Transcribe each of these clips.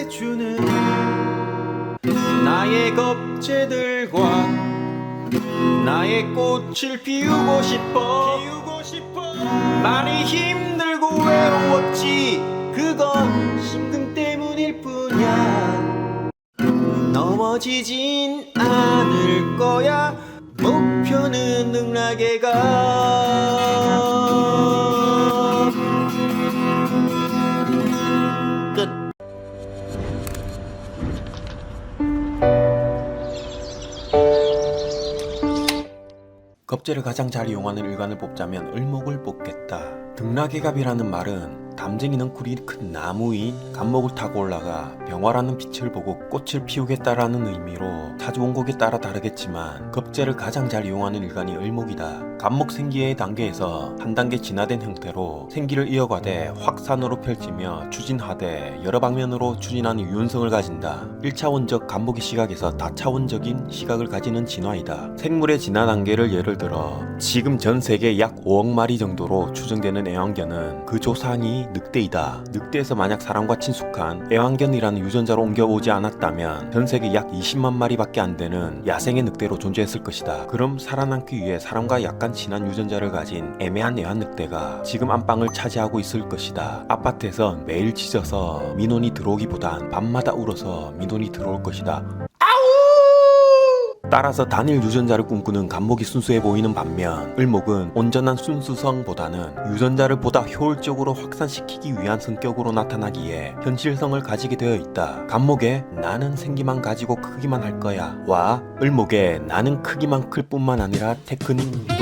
해주는 나의 겁재들과 나의 꽃을 피우고 싶어 많이 힘들고 외로웠지. 그건 심금 때문일 뿐이야. 넘어지진 않을 거야. 목표는 능락에 가. 끝. 겁재를 가장 잘 이용하는 일간을 뽑자면 을목을 뽑겠다. 등락의갑이라는 말은 담쟁이 넝쿨이 큰 나무 위 갑목을 타고 올라가 병화라는 빛을 보고 꽃을 피우겠다라는 의미로 찾아온 곡에 따라 다르겠지만 겁재를 가장 잘 이용하는 일간이 을목이다. 갑목 생기의 단계에서 한 단계 진화된 형태로 생기를 이어가되 확산으로 펼치며 추진하되 여러 방면으로 추진하는 유연성을 가진다. 1차원적 갑목의 시각에서 다차원적인 시각을 가지는 진화이다. 생물의 진화 단계를 예를 들어 지금 전 세계 약 5억 마리 정도로 추정되는 애완견은 그 조상이 늑대이다. 늑대에서 만약 사람과 친숙한 애완견이라는 유전자로 옮겨오지 않았다면 전 세계 약 20만 마리밖에 안 되는 야생의 늑대로 존재했을 것이다. 그럼 살아남기 위해 사람과 약간 친한 유전자를 가진 애매한 애완늑대가 지금 안방을 차지하고 있을 것이다. 아파트에서 매일 짖어서 민원이 들어오기보단 밤마다 울어서 민원이 들어올 것이다. 따라서 단일 유전자를 꿈꾸는 갑목이 순수해 보이는 반면 을목은 온전한 순수성보다는 유전자를 보다 효율적으로 확산시키기 위한 성격으로 나타나기에 현실성을 가지게 되어 있다. 갑목의 나는 생기만 가지고 크기만 할 거야 와 을목의 나는 크기만 클 뿐만 아니라 테크닉도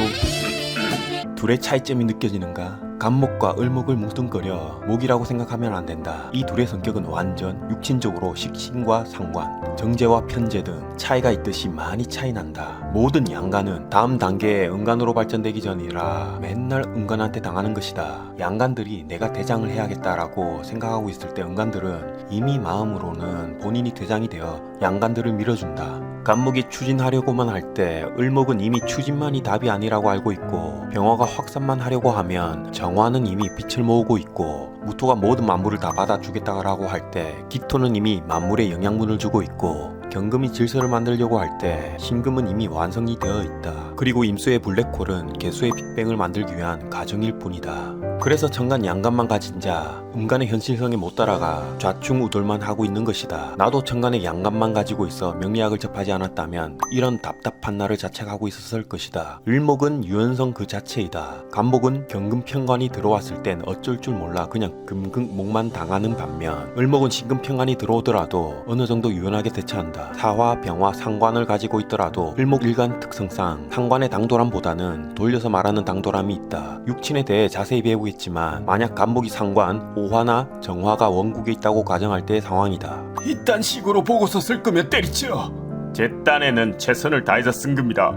둘의 차이점이 느껴지는가? 갑목과 을목을 뭉뚱거려 목이라고 생각하면 안 된다. 이 둘의 성격은 완전 육친적으로 식신과 상관, 정제와 편제 등 차이가 있듯이 많이 차이 난다. 모든 양간은 다음 단계의 은간으로 발전되기 전이라 맨날 은간한테 당하는 것이다. 양간들이 내가 대장을 해야겠다라고 생각하고 있을 때 은간들은 이미 마음으로는 본인이 대장이 되어 양간들을 밀어준다. 갑목이 추진하려고만 할 때 을목은 이미 추진만이 답이 아니라고 알고 있고 병화가 확산만 하려고 하면 정화는 이미 빛을 모으고 있고 무토가 모든 만물을 다 받아주겠다라고 할 때 기토는 이미 만물에 영양분을 주고 있고 경금이 질서를 만들려고 할 때 신금은 이미 완성이 되어 있다. 그리고 임수의 블랙홀은 개수의 빅뱅을 만들기 위한 가정일 뿐이다. 그래서 천간 양간만 가진 자 음간의 현실성에 못 따라가 좌충우돌만 하고 있는 것이다. 나도 천간의 양간만 가지고 있어 명리학을 접하지 않았다면 이런 답답한 나를 자책하고 있었을 것이다. 을목은 유연성 그 자체이다. 갑목은 경금편관이 들어왔을 땐 어쩔 줄 몰라 그냥 금극목만 당하는 반면 을목은 신금편관이 들어오더라도 어느 정도 유연하게 대처한다. 사화, 병화, 상관을 가지고 있더라도 을목일간 특성상 상관의 당돌함보다는 돌려서 말하는 당돌함이 있다. 육친에 대해 자세히 배우겠지만 만약 갑목이 상관, 오화나 정화가 원국에 있다고 가정할 때의 상황이다. 이딴 식으로 보고서 쓸 거면 때리쳐. 제 딴에는 최선을 다해서 쓴 겁니다.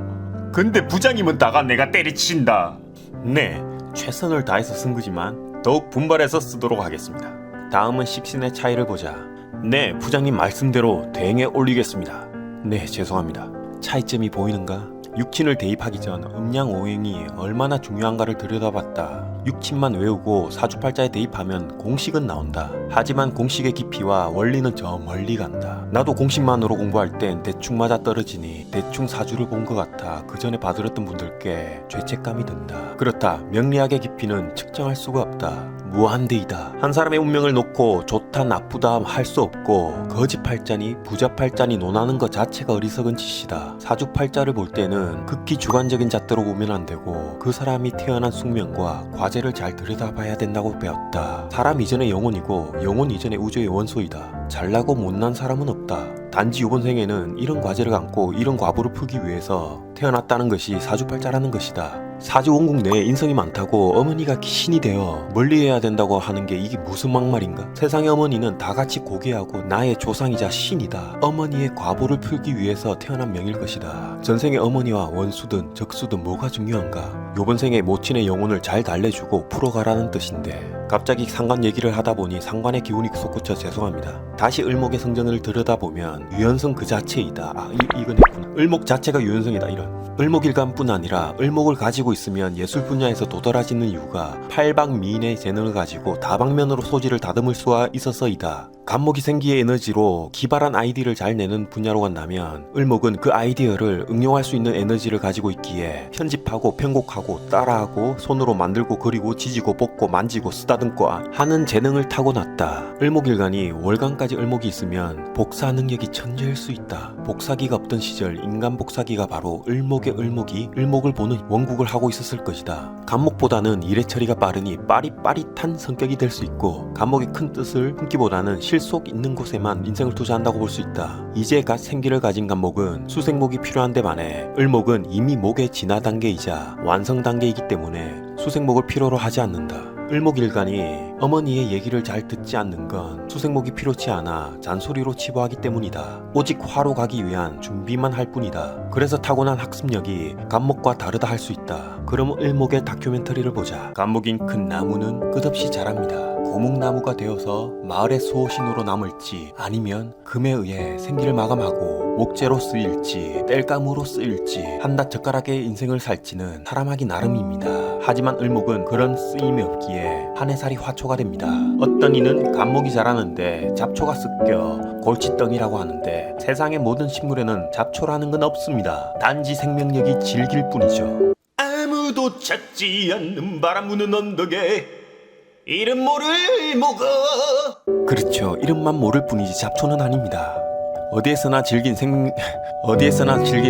근데 부장님은 다가 내가 때리친다. 네, 최선을 다해서 쓴 거지만 더욱 분발해서 쓰도록 하겠습니다. 다음은 식신의 차이를 보자. 네, 부장님 말씀대로 대행에 올리겠습니다. 네, 죄송합니다. 차이점이 보이는가? 육친을 대입하기 전 음양오행이 얼마나 중요한가를 들여다봤다. 육친만 외우고 사주팔자에 대입하면 공식은 나온다. 하지만 공식의 깊이와 원리는 저 멀리 간다. 나도 공식만으로 공부할 땐 대충 맞아 떨어지니 대충 사주를 본 것 같아 그 전에 봐들었던 분들께 죄책감이 든다. 그렇다. 명리학의 깊이는 측정할 수가 없다. 무한대이다. 한 사람의 운명을 놓고 좋다 나쁘다 할 수 없고 거지팔자니 부자팔자니 논하는 것 자체가 어리석은 짓이다. 사주팔자를 볼 때는 극히 주관적인 잣대로 보면 안 되고 그 사람이 태어난 숙명과 과제를 잘 들여다봐야 된다고 배웠다. 사람 이전의 영혼이고 영혼 이전의 우주의 원소이다. 잘나고 못난 사람은 없다. 단지 이번 생에는 이런 과제를 안고 이런 과부를 풀기 위해서 태어났다는 것이 사주팔자라는 것이다. 사주원국 내에 인성이 많다고 어머니가 신이 되어 멀리해야 된다고 하는 게 이게 무슨 막말인가? 세상의 어머니는 다 같이 고귀하고 나의 조상이자 신이다. 어머니의 과보를 풀기 위해서 태어난 명일 것이다. 전생의 어머니와 원수든 적수든 뭐가 중요한가? 요번 생에 모친의 영혼을 잘 달래주고 풀어가라는 뜻인데 갑자기 상관 얘기를 하다 보니 상관의 기운이 솟구쳐 죄송합니다. 다시 을목의 성전을 들여다보면 유연성 그 자체이다. 이건 했구나. 을목 자체가 유연성이다. 이런. 을목일간뿐 아니라 을목을 가지고 있으면 예술 분야에서 도드라지는 이유가 팔방미인의 재능을 가지고 다방면으로 소질을 다듬을 수가 있어서이다. 감목이 생기의 에너지로 기발한 아이디어를 잘 내는 분야로 간다면 을목은 그 아이디어를 응용할 수 있는 에너지를 가지고 있기에 편집하고 편곡하고 따라하고 손으로 만들고 그리고 지지고 볶고 만지고 쓰다듬고 하는 재능을 타고났다. 을목일간이 월간까지 을목이 있으면 복사 능력이 천재일 수 있다. 복사기가 없던 시절 인간 복사기가 바로 을목의 을목이 을목을 보는 원국을 하고 있었을 것이다. 감목보다는 일의 처리가 빠르니 빠릿빠릿한 성격이 될 수 있고 감목의 큰 뜻을 품기보다는 실속 있는 곳에만 인생을 투자한다고 볼 수 있다. 이제 갓 생기를 가진 감목은 수생목이 필요한데 반해 을목은 이미 목의 진화 단계이자 완성 단계이기 때문에 수생목을 필요로 하지 않는다. 을목일간이 어머니의 얘기를 잘 듣지 않는 건 수생목이 필요치 않아 잔소리로 치부하기 때문이다. 오직 화로 가기 위한 준비만 할 뿐이다. 그래서 타고난 학습력이 감목과 다르다 할 수 있다. 그럼 을목의 다큐멘터리를 보자. 감목인 큰 나무는 끝없이 자랍니다. 고목나무가 되어서 마을의 수호신으로 남을지 아니면 금에 의해 생기를 마감하고 목재로 쓰일지 땔감으로 쓰일지 한낱 젓가락의 인생을 살지는 사람하기 나름입니다. 하지만 을목은 그런 쓰임이 없기에 한 해살이 화초가 됩니다. 어떤 이는 감목이 자라는데 잡초가 습겨 골칫덩이라고 하는데 세상의 모든 식물에는 잡초라는 건 없습니다. 단지 생명력이 질길 뿐이죠. 아무도 찾지 않는 바람 부는 언덕에 이름 모를 목어. 그렇죠. 이름만 모를 뿐이지 잡초는 아닙니다. 어디에서나 질긴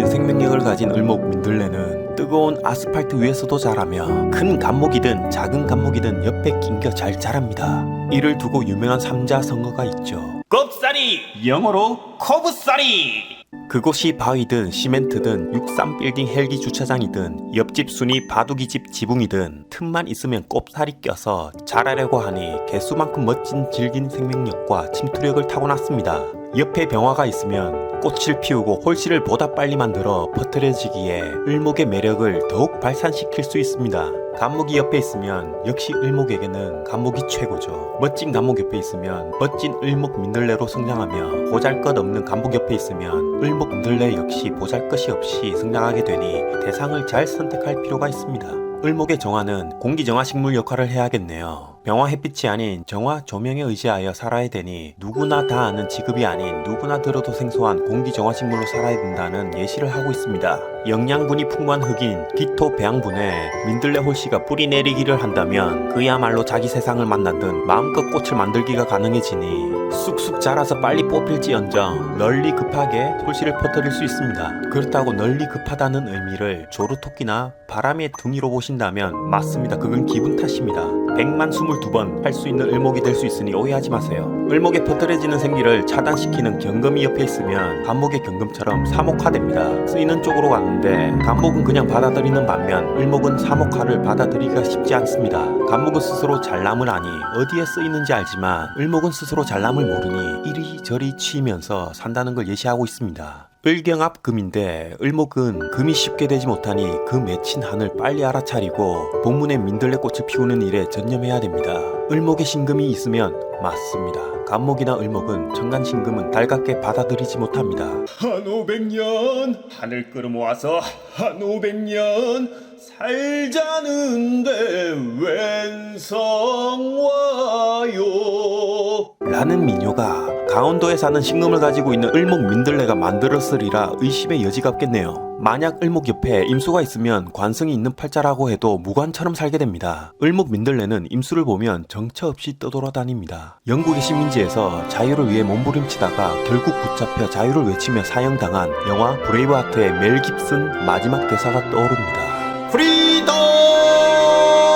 생명력을 가진 을목 민들레는 뜨거운 아스팔트 위에서도 자라며 큰 감목이든 작은 감목이든 옆에 낑겨 잘 자랍니다. 이를 두고 유명한 삼자성어가 있죠. 곱살이, 영어로 코브살이. 그곳이 바위든 시멘트든 63빌딩 헬기 주차장이든 옆집 순이 바둑이집 지붕이든 틈만 있으면 꼽살이 껴서 자라려고 하니 개수만큼 멋진 질긴 생명력과 침투력을 타고났습니다. 옆에 병화가 있으면 꽃을 피우고 홀씨를 보다 빨리 만들어 퍼뜨려지기에 을목의 매력을 더욱 발산시킬 수 있습니다. 감목이 옆에 있으면 역시 을목에게는 감목이 최고죠. 멋진 감목 옆에 있으면 멋진 을목 민들레로 성장하며 보잘것없는 감목 옆에 있으면 을목 민들레 역시 보잘것이 없이 성장하게 되니 대상을 잘 선택할 필요가 있습니다. 을목의 정화는 공기정화 식물 역할을 해야겠네요. 병화 햇빛이 아닌 정화 조명에 의지하여 살아야 되니 누구나 다 아는 직업이 아닌 누구나 들어도 생소한 공기정화 식물로 살아야 된다는 예시를 하고 있습니다. 영양분이 풍부한 흙인 기토 배양분에 민들레 홀씨가 뿌리 내리기를 한다면 그야말로 자기 세상을 만난 듯 마음껏 꽃을 만들기가 가능해지니 쑥쑥 자라서 빨리 뽑힐지언정 널리 급하게 홀씨를 퍼뜨릴 수 있습니다. 그렇다고 널리 급하다는 의미를 조루토끼나 바람의 둥이로 보신다면 맞습니다. 그건 기분 탓입니다. 122번 할 수 있는 을목이 될 수 있으니 오해하지 마세요. 을목에 퍼뜨려지는 생기를 차단시키는 경금이 옆에 있으면 감목의 경금처럼 사목화됩니다. 쓰이는 쪽으로 가는데 감목은 그냥 받아들이는 반면 을목은 사목화를 받아들이기가 쉽지 않습니다. 감목은 스스로 잘남을 아니 어디에 쓰이는지 알지만 을목은 스스로 잘남을 모르니 이리저리 치이면서 산다는 걸 예시하고 있습니다. 을경합 금인데 을목은 금이 쉽게 되지 못하니 그 맺힌 한을 빨리 알아차리고 본문의 민들레꽃을 피우는 일에 전념해야 됩니다. 을목의 신금이 있으면 맞습니다. 감목이나 을목은 천간신금은 달갑게 받아들이지 못합니다. 한 500년 하늘 끌어모아서 한 500년 살자는데 웬성 와요 라는 민요가 강원도에 사는 신금을 가지고 있는 을목 민들레가 만들었으리라 의심의 여지가 없겠네요. 만약 을목 옆에 임수가 있으면 관성이 있는 팔자라고 해도 무관처럼 살게 됩니다. 을목 민들레는 임수를 보면 정처 없이 떠돌아다닙니다. 영국의 식민지에서 자유를 위해 몸부림치다가 결국 붙잡혀 자유를 외치며 사형당한 영화 브레이브하트의 멜 깁슨 마지막 대사가 떠오릅니다.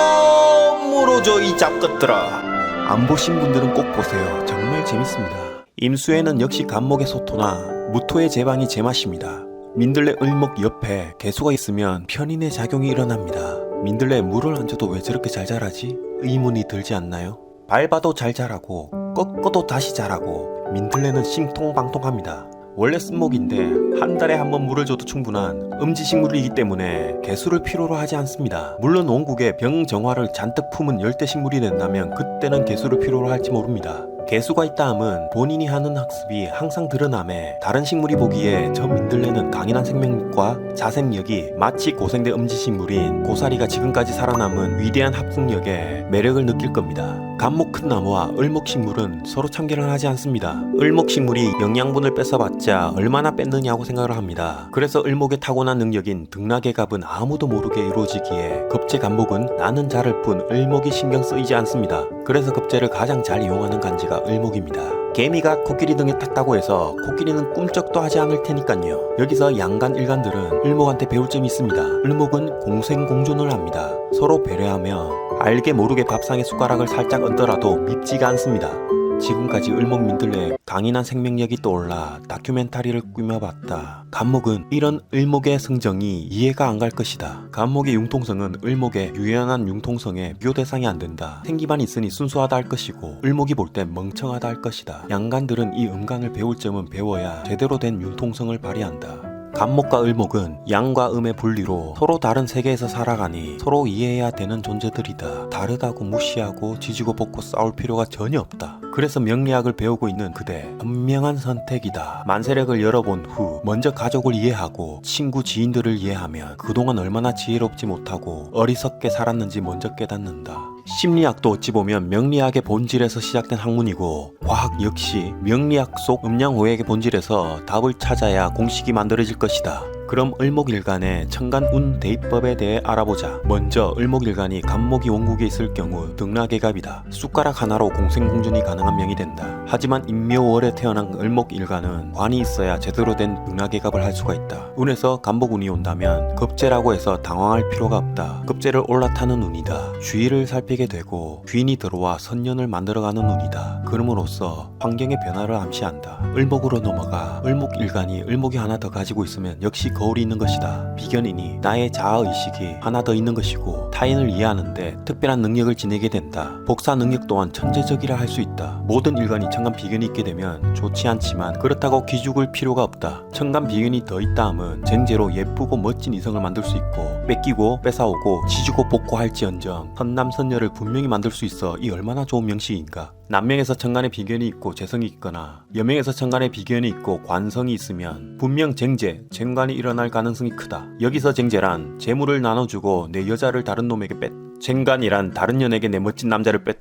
프리덤으로줘 이 잡것들아. 안 보신 분들은 꼭 보세요. 정말 재밌습니다. 임수에는 역시 감목의 소토나 무토의 제방이 제맛입니다. 민들레 을목 옆에 개수가 있으면 편인의 작용이 일어납니다. 민들레에 물을 얹어도 왜 저렇게 잘 자라지? 의문이 들지 않나요? 밟아도 잘 자라고 꺾어도 다시 자라고 민들레는 싱통방통합니다. 원래 쓴목인데 한 달에 한 번 물을 줘도 충분한 음지식물이기 때문에 개수를 필요로 하지 않습니다. 물론 원국에 병정화를 잔뜩 품은 열대식물이 된다면 그때는 개수를 필요로 할지 모릅니다. 개수가 있다 함은 본인이 하는 학습이 항상 드러남에 다른 식물이 보기에 저 민들레는 강인한 생명력과 자생력이 마치 고생대 음지식물인 고사리가 지금까지 살아남은 위대한 합숙력에 매력을 느낄 겁니다. 감목 큰 나무와 을목식물은 서로 참견을 하지 않습니다. 을목식물이 영양분을 뺏어봤자 얼마나 뺐느냐고 생각을 합니다. 그래서 을목의 타고난 능력인 등락의 갑은 아무도 모르게 이루어지기에 급제 감목은 나는 자를 뿐 을목이 신경 쓰이지 않습니다. 그래서 급제를 가장 잘 이용하는 간지가 을목입니다. 개미가 코끼리 등에 탔다고 해서 코끼리는 꿈쩍도 하지 않을 테니까요. 여기서 양간 일간들은 을목한테 배울 점이 있습니다. 을목은 공생공존을 합니다. 서로 배려하며 알게 모르게 밥상에 숟가락을 살짝 얹더라도 밉지가 않습니다. 지금까지 을목 민들레의 강인한 생명력이 떠올라 다큐멘터리를 꾸며봤다. 감목은 이런 을목의 성정이 이해가 안 갈 것이다. 감목의 융통성은 을목의 유연한 융통성에 비교 대상이 안 된다. 생기만 있으니 순수하다 할 것이고 을목이 볼 땐 멍청하다 할 것이다. 양간들은 이 음간을 배울 점은 배워야 제대로 된 융통성을 발휘한다. 감목과 을목은 양과 음의 분리로 서로 다른 세계에서 살아가니 서로 이해해야 되는 존재들이다. 다르다고 무시하고 지지고 볶고 싸울 필요가 전혀 없다. 그래서 명리학을 배우고 있는 그대, 현명한 선택이다. 만세력을 열어본 후 먼저 가족을 이해하고 친구 지인들을 이해하면 그동안 얼마나 지혜롭지 못하고 어리석게 살았는지 먼저 깨닫는다. 심리학도 어찌 보면 명리학의 본질에서 시작된 학문이고 과학 역시 명리학 속 음양호액의 본질에서 답을 찾아야 공식이 만들어질 것이다. 그럼 을목일간의 천간운 대입법에 대해 알아보자. 먼저 을목일간이 간목이 원국에 있을 경우 등락의 갑이다. 숟가락 하나로 공생공존이 가능한 명이 된다. 하지만 임묘월에 태어난 을목일간은 관이 있어야 제대로 된 등락의 갑을 할 수가 있다. 운에서 간목운이 온다면 급제라고 해서 당황할 필요가 없다. 급제를 올라타는 운이다. 주위를 살피게 되고 귀인이 들어와 선년을 만들어가는 운이다. 그럼으로써 환경의 변화를 암시한다. 을목으로 넘어가 을목일간이 을목이 하나 더 가지고 있으면 역시 거울이 있는 것이다. 비견이니 나의 자아의식이 하나 더 있는 것이고 타인을 이해하는데 특별한 능력을 지니게 된다. 복사 능력 또한 천재적이라 할 수 있다. 모든 일간이 천간 비견이 있게 되면 좋지 않지만 그렇다고 기죽을 필요가 없다. 천간 비견이 더 있다 함은 쟁제로 예쁘고 멋진 이성을 만들 수 있고 뺏기고 뺏어오고 지주고 볶고 할지언정 선남선녀를 분명히 만들 수 있어 이 얼마나 좋은 명식인가. 남명에서 천간에 비견이 있고 재성이 있거나 여명에서 천간에 비견이 있고 관성이 있으면 분명 쟁제, 쟁관이 일어날 가능성이 크다. 여기서 쟁제란 재물을 나눠주고 내 여자를 다른 놈에게 뺏, 쟁관이란 다른 년에게 내 멋진 남자를 뺏.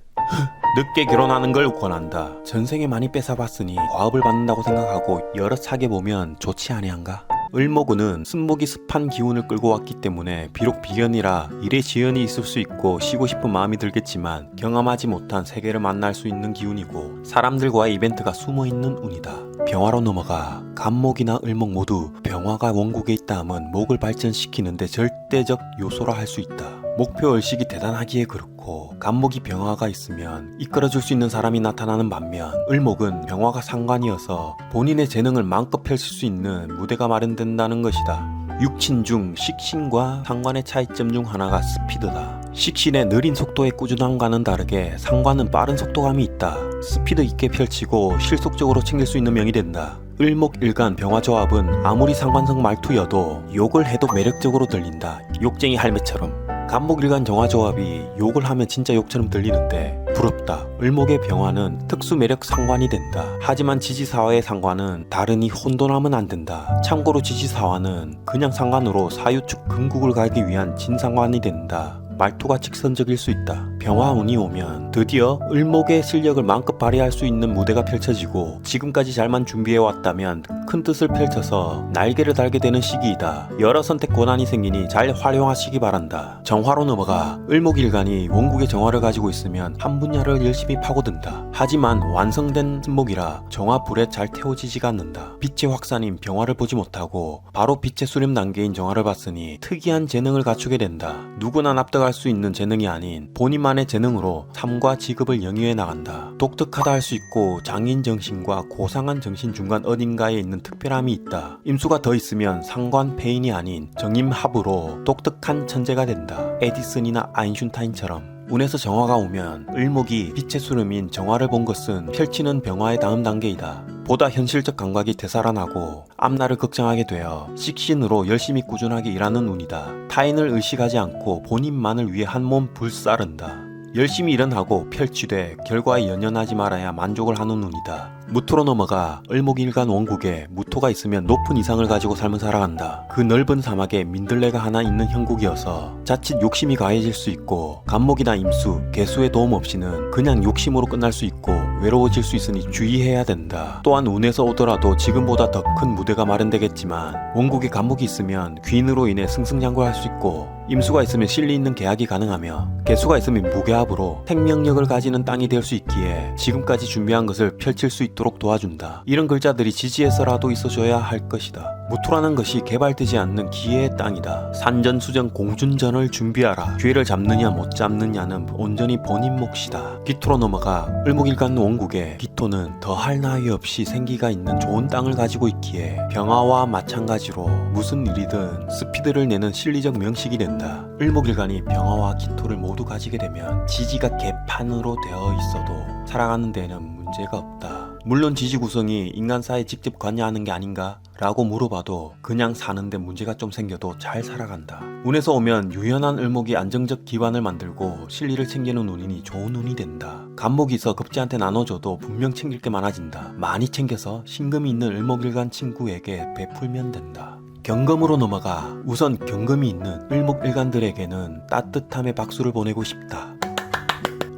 늦게 결혼하는 걸 권한다. 전생에 많이 뺏어봤으니 과업을 받는다고 생각하고 여러 차게 보면 좋지 아니한가? 을목운은 순목이 습한 기운을 끌고 왔기 때문에 비록 비견이라 일에 지연이 있을 수 있고 쉬고 싶은 마음이 들겠지만 경험하지 못한 세계를 만날 수 있는 기운이고 사람들과의 이벤트가 숨어있는 운이다. 병화로 넘어가 간목이나 을목 모두 병화가 원국에 있다 함은 목을 발전시키는데 절대적 요소라 할 수 있다. 목표 의식이 대단하기에 그렇고 간목이 병화가 있으면 이끌어줄 수 있는 사람이 나타나는 반면 을목은 병화가 상관이어서 본인의 재능을 마음껏 펼칠 수 있는 무대가 마련된다는 것이다. 육친 중 식신과 상관의 차이점 중 하나가 스피드다. 식신의 느린 속도의 꾸준함과는 다르게 상관은 빠른 속도감이 있다. 스피드 있게 펼치고 실속적으로 챙길 수 있는 명이 된다. 을목일간 병화조합은 아무리 상관성 말투여도 욕을 해도 매력적으로 들린다. 욕쟁이 할매처럼. 간목일간 정화조합이 욕을 하면 진짜 욕처럼 들리는데 부럽다. 을목의 병화는 특수 매력 상관이 된다. 하지만 지지사화의 상관은 다르니 혼돈하면 안 된다. 참고로 지지사화는 그냥 상관으로 사유축 금국을 가기 위한 진상관이 된다. 말투가 직선적일 수 있다. 병화운이 오면 드디어 을목의 실력을 마음껏 발휘할 수 있는 무대가 펼쳐지고 지금까지 잘만 준비해왔다면 큰 뜻을 펼쳐서 날개를 달게 되는 시기이다. 여러 선택 권한이 생기니 잘 활용하시기 바란다. 정화로 넘어가 을목일간이 원국의 정화를 가지고 있으면 한 분야를 열심히 파고든다. 하지만 완성된 신목이라 정화 불에 잘 태워지지가 않는다. 빛의 확산인 병화를 보지 못하고 바로 빛의 수렴 단계인 정화를 봤으니 특이한 재능을 갖추게 된다. 누구나 납득할 수 있는 재능이 아닌 본인만의 재능으로 삶과 직업을 영위해 나간다. 독특하다 할 수 있고 장인 정신과 고상한 정신 중간 어딘가에 있는 특별함이 있다. 임수가 더 있으면 상관 폐인이 아닌 정임합으로 독특한 천재가 된다. 에디슨이나 아인슈타인처럼. 운에서 정화가 오면 을목이 빛의 수름인 정화를 본 것은 펼치는 병화의 다음 단계이다. 보다 현실적 감각이 되살아나고 앞날을 걱정하게 되어 식신으로 열심히 꾸준하게 일하는 운이다. 타인을 의식하지 않고 본인만을 위해 한 몸 불사른다. 열심히 일은 하고 펼치되 결과에 연연하지 말아야 만족을 하는 운이다. 무토로 넘어가 을목일간 원국에 무토가 있으면 높은 이상을 가지고 삶을 살아간다. 그 넓은 사막에 민들레가 하나 있는 형국이어서 자칫 욕심이 가해질 수 있고 간목이나 임수, 개수의 도움 없이는 그냥 욕심으로 끝날 수 있고 외로워질 수 있으니 주의해야 된다. 또한 운에서 오더라도 지금보다 더 큰 무대가 마련되겠지만 원국에 간목이 있으면 귀인으로 인해 승승장구할 수 있고 임수가 있으면 실리 있는 계약이 가능하며 개수가 있으면 무계합으로 생명력을 가지는 땅이 될 수 있기에 지금까지 준비한 것을 펼칠 수 있도록 도와준다. 이런 글자들이 지지에서라도 있어줘야 할 것이다. 무토라는 것이 개발되지 않는 기회의 땅이다. 산전수전 공준전을 준비하라. 기회를 잡느냐 못 잡느냐는 온전히 본인 몫이다. 기토로 넘어가 을목일간 원국에 기토는 더할 나위 없이 생기가 있는 좋은 땅을 가지고 있기에 병화와 마찬가지로 무슨 일이든 스피드를 내는 실리적 명식이 된다. 을목일간이 병화와 기토를 모두 가지게 되면 지지가 개판으로 되어 있어도 살아가는 데는 문제가 없다. 물론 지지 구성이 인간사에 직접 관여하는 게 아닌가? 라고 물어봐도 그냥 사는데 문제가 좀 생겨도 잘 살아간다. 운에서 오면 유연한 을목이 안정적 기반을 만들고 실리를 챙기는 운이니 좋은 운이 된다. 간목이 있어 급지한테 나눠줘도 분명 챙길 게 많아진다. 많이 챙겨서 신금이 있는 을목일간 친구에게 베풀면 된다. 경금으로 넘어가 우선 경금이 있는 을목일간들에게는 따뜻함의 박수를 보내고 싶다.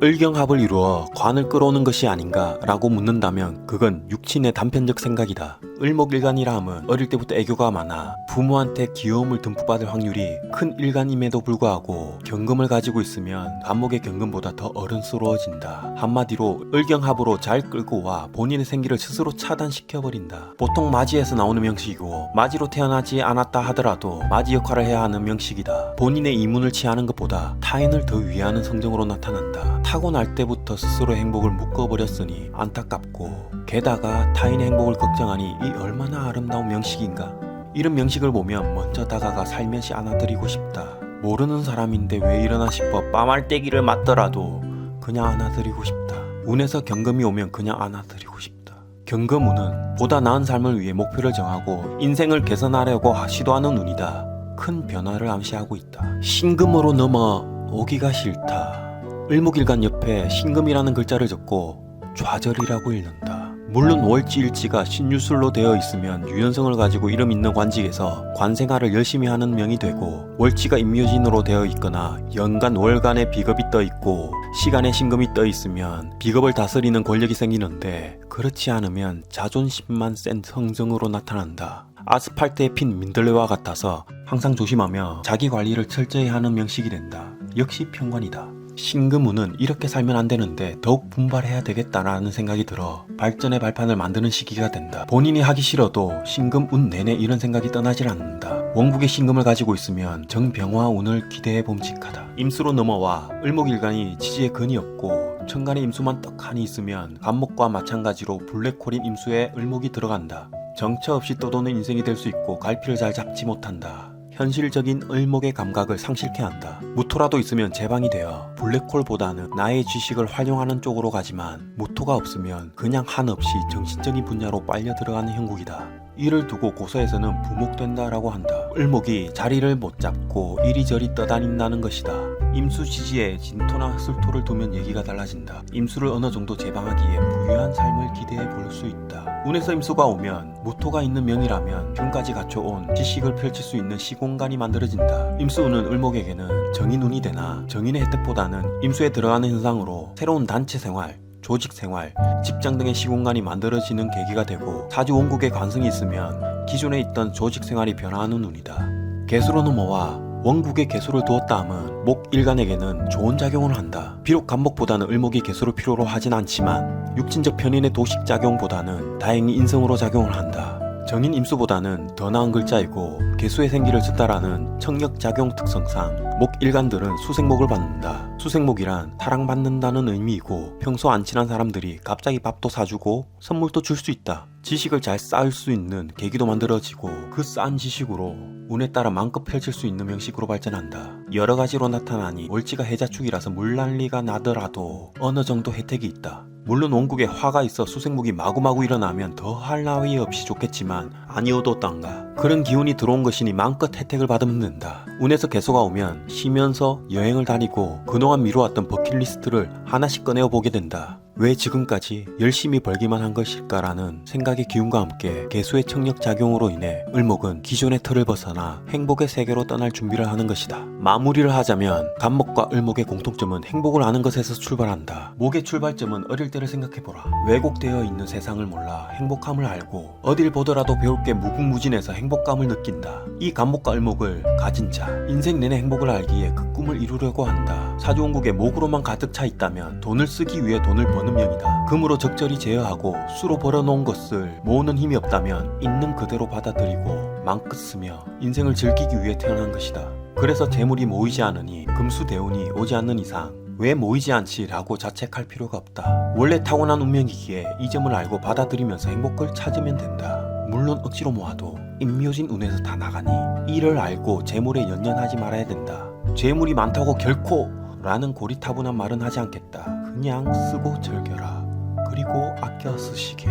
을경합을 이루어 관을 끌어오는 것이 아닌가 라고 묻는다면 그건 육친의 단편적 생각이다. 을목일간이라 함은 어릴 때부터 애교가 많아 부모한테 귀여움을 듬뿍 받을 확률이 큰 일간임에도 불구하고 경금을 가지고 있으면 간목의 경금보다 더 어른스러워진다. 한마디로 을경합으로 잘 끌고 와 본인의 생기를 스스로 차단시켜버린다. 보통 마지에서 나오는 명식이고 마지로 태어나지 않았다 하더라도 마지 역할을 해야 하는 명식이다. 본인의 이문을 취하는 것보다 타인을 더 위하는 성정으로 나타난다. 타고날 때부터 스스로의 행복을 묶어버렸으니 안타깝고 게다가 타인의 행복을 걱정하니 이 얼마나 아름다운 명식인가. 이런 명식을 보면 먼저 다가가 살며시 안아드리고 싶다. 모르는 사람인데 왜 이러나 싶어 빠말떼기를 맞더라도 그냥 안아드리고 싶다. 운에서 경금이 오면 그냥 안아드리고 싶다. 경금운은 보다 나은 삶을 위해 목표를 정하고 인생을 개선하려고 시도하는 운이다. 큰 변화를 암시하고 있다. 신금으로 넘어오기가 싫다. 을목일간 옆에 신금이라는 글자를 적고 좌절이라고 읽는다. 물론 월지일지가 신유술로 되어 있으면 유연성을 가지고 이름 있는 관직에서 관생활을 열심히 하는 명이 되고 월지가 임묘진으로 되어 있거나 연간 월간의 비겁이 떠 있고 시간에 신금이 떠 있으면 비겁을 다스리는 권력이 생기는데 그렇지 않으면 자존심만 센 성정으로 나타난다. 아스팔트에 핀 민들레와 같아서 항상 조심하며 자기 관리를 철저히 하는 명식이 된다. 역시 평관이다. 신금운은 이렇게 살면 안 되는데 더욱 분발해야 되겠다라는 생각이 들어 발전의 발판을 만드는 시기가 된다. 본인이 하기 싫어도 신금운 내내 이런 생각이 떠나질 않는다. 원국의 신금을 가지고 있으면 정병화운을 기대해 봄직하다. 임수로 넘어와 을목일간이 지지에 근이 없고 천간에 임수만 떡하니 있으면 간목과 마찬가지로 블랙홀인 임수에 을목이 들어간다. 정처 없이 떠도는 인생이 될 수 있고 갈피를 잘 잡지 못한다. 현실적인 을목의 감각을 상실케 한다. 무토라도 있으면 제방이 되어 블랙홀보다는 나의 지식을 활용하는 쪽으로 가지만 무토가 없으면 그냥 한없이 정신적인 분야로 빨려 들어가는 형국이다. 이를 두고 고서에서는 부목된다라고 한다. 을목이 자리를 못 잡고 이리저리 떠다닌다는 것이다. 임수 지지에 진토나 흑술토를 두면 얘기가 달라진다. 임수를 어느 정도 제방하기에 부유한 삶을 기대해 볼 수 있다. 운에서 임수가 오면 무토가 있는 명이라면 균까지 갖춰온 지식을 펼칠 수 있는 시공간이 만들어진다. 임수운은 을목에게는 정인운이 되나 정인의 혜택보다는 임수에 들어가는 현상으로 새로운 단체 생활, 조직 생활, 직장 등의 시공간이 만들어지는 계기가 되고 사주 원국에 관성이 있으면 기존에 있던 조직 생활이 변화하는 운이다. 개수로 넘어와 원국에 개수를 두었다 함은 목일간에게는 좋은 작용을 한다. 비록 간목보다는 을목이 개수를 필요로 하진 않지만 육친적 편인의 도식작용보다는 다행히 인성으로 작용을 한다. 정인 임수보다는 더 나은 글자이고 개수의 생기를 전달하는 청력작용 특성상 목일간들은 수생목을 받는다. 수생목이란 사랑받는다는 의미이고 평소 안 친한 사람들이 갑자기 밥도 사주고 선물도 줄 수 있다. 지식을 잘 쌓을 수 있는 계기도 만들어지고 그 쌓은 지식으로 운에 따라 마음껏 펼칠 수 있는 명식으로 발전한다. 여러 가지로 나타나니 월지가 해자축이라서 물난리가 나더라도 어느 정도 혜택이 있다. 물론 원국에 화가 있어 수생목이 마구마구 일어나면 더 할 나위 없이 좋겠지만 아니어뒀던가. 그런 기운이 들어온 것이니 마음껏 혜택을 받으면 된다. 운에서 개소가 오면 쉬면서 여행을 다니고 그동안 미뤄왔던 버킷리스트를 하나씩 꺼내어 보게 된다. 왜 지금까지 열심히 벌기만 한 것일까라는 생각의 기운과 함께 개수의 청력 작용으로 인해 을목은 기존의 틀을 벗어나 행복의 세계로 떠날 준비를 하는 것이다. 마무리를 하자면 간목과 을목의 공통점은 행복을 아는 것에서 출발한다. 목의 출발점은 어릴 때를 생각해보라. 왜곡되어 있는 세상을 몰라 행복함을 알고 어딜 보더라도 배울 게 무궁무진해서 행복감을 느낀다. 이 간목과 을목을 가진 자, 인생 내내 행복을 알기에 그 꿈을 이루려고 한다. 사주원국에 목으로만 가득 차 있다면 돈을 쓰기 위해 돈을 버는 명이다. 금으로 적절히 제어하고 수로 벌어놓은 것을 모으는 힘이 없다면 있는 그대로 받아들이고 마음껏 쓰며 인생을 즐기기 위해 태어난 것이다. 그래서 재물이 모이지 않으니 금수대운이 오지 않는 이상 왜 모이지 않지 라고 자책할 필요가 없다. 원래 타고난 운명이기에 이 점을 알고 받아들이면서 행복을 찾으면 된다. 물론 억지로 모아도 임묘진 운에서 다 나가니 이를 알고 재물에 연연하지 말아야 된다. 재물이 많다고 결코 라는 고리타분한 말은 하지 않겠다. 그냥 쓰고 즐겨라. 그리고 아껴 쓰시게.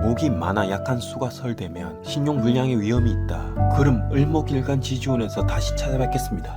목이 많아 약한 수가 설되면 신용 불량의 위험이 있다. 그럼 을목일간 지주운에서 다시 찾아뵙겠습니다.